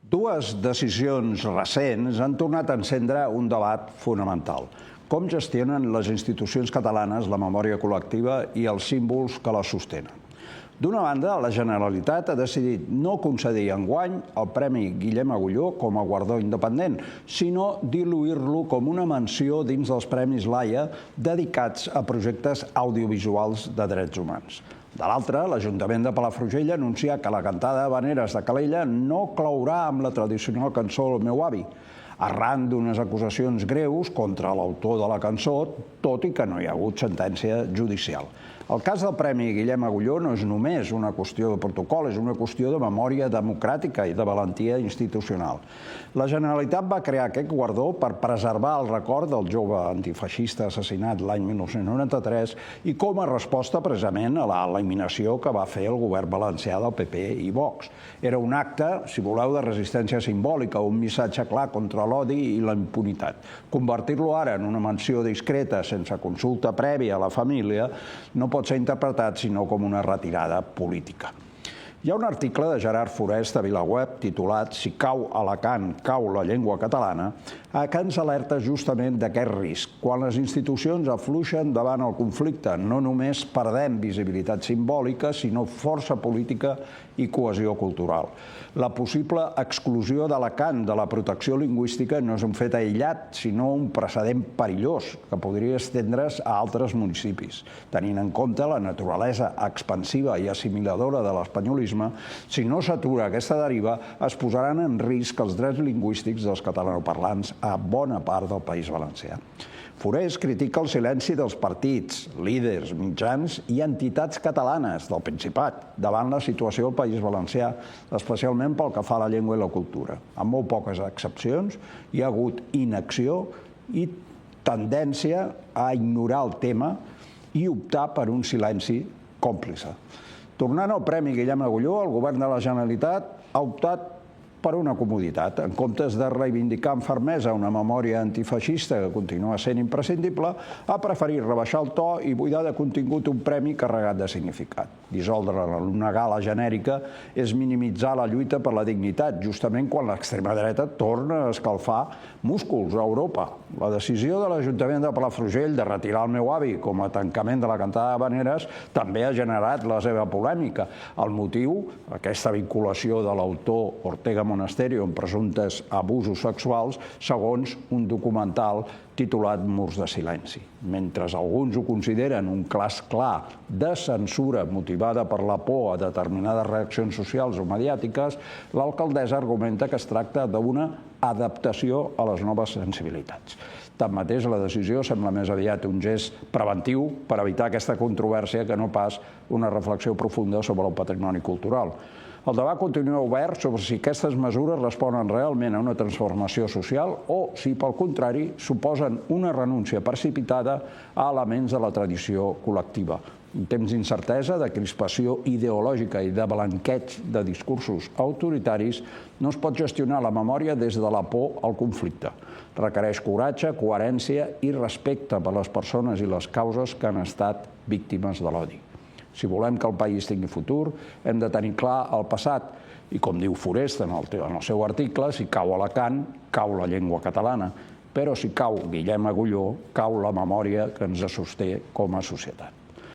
Dues decisions recents han tornat a encendre un debat fonamental. Com gestionen les institucions catalanes la memòria col·lectiva i els símbols que la sostenen? D'una banda, la Generalitat ha decidit no concedir enguany el Premi Guillem Agulló com a guardó independent, sinó diluir-lo com una menció dins dels Premis Laia dedicats a projectes audiovisuals de drets humans. De l'altra, l'Ajuntament de Palafrugell ha anunciat que la cantada d'havaneres de Calella no clourà amb la tradicional cançó El meu avi, arran d'unes acusacions greus contra l'autor de la cançó, tot i que no hi ha hagut sentència judicial. El cas del Premi Guillem Agulló no és només una qüestió de protocol, és una qüestió de memòria democràtica i de valentia institucional. La Generalitat va crear aquest guardó per preservar el record del jove antifeixista assassinat l'any 1993 i com a resposta precisament a l'eliminació que va fer el govern valencià del PP i Vox. Era un acte, si voleu, de resistència simbòlica, un missatge clar contra l'odi i la impunitat. Convertir-lo ara en una menció discreta sense consulta prèvia a la família no pot ser interpretat sinó com una retirada política. Hi ha un article de Gerard Forest a VilaWeb titulat «Si cau Alacant, cau la llengua catalana», que ens alerta justament d'aquest risc. Quan les institucions afluixen davant el conflicte, no només perdem visibilitat simbòlica, sinó força política i cohesió cultural. La possible exclusió d'Alacant de la protecció lingüística no és un fet aïllat, sinó un precedent perillós que podria estendre's a altres municipis. Tenint en compte la naturalesa expansiva i assimiladora de l'espanyolisme, si no s'atura aquesta deriva, es posaran en risc els drets lingüístics dels catalanoparlants a bona part del País Valencià. Forest critica el silenci dels partits, líders, mitjans i entitats catalanes del Principat davant la situació del País Valencià, especialment pel que fa a la llengua i la cultura. Amb molt poques excepcions, hi ha hagut inacció i tendència a ignorar el tema i optar per un silenci còmplice. Tornant al Premi Guillem Agulló, el govern de la Generalitat ha optat per una comoditat. En comptes de reivindicar amb fermesa una memòria antifeixista que continua sent imprescindible, ha preferit rebaixar el to i buidar de contingut un premi carregat de significat. Dissoldre una gala genèrica és minimitzar la lluita per la dignitat, justament quan l'extrema dreta torna a escalfar músculs a Europa. La decisió de l'Ajuntament de Palafrugell de retirar El meu avi com a tancament de la cantada d'havaneres també ha generat la seva polèmica. El motiu, aquesta vinculació de l'autor Ortega Monasterio amb presumptes abusos sexuals, segons un documental titulat Murs de silenci. Mentre alguns ho consideren un cas clar de censura motivada per la por a determinades reaccions socials o mediàtiques, l'alcaldessa argumenta que es tracta d'una adaptació a les noves sensibilitats. Tanmateix, la decisió sembla més aviat un gest preventiu per evitar aquesta controvèrsia que no pas una reflexió profunda sobre el patrimoni cultural. El debat continua obert sobre si aquestes mesures responen realment a una transformació social o si, pel contrari, suposen una renúncia precipitada a elements de la tradició col·lectiva. En temps d'incertesa, de crispació ideològica i de blanqueig de discursos autoritaris, no es pot gestionar la memòria des de la por al conflicte. Requereix coratge, coherència i respecte per les persones i les causes que han estat víctimes de l'odi. Si volem que el país tingui futur, hem de tenir clar el passat. I com diu Forest en el seu article, si cau Alacant, cau la llengua catalana. Però si cau Guillem Agulló, cau la memòria que ens sosté com a societat.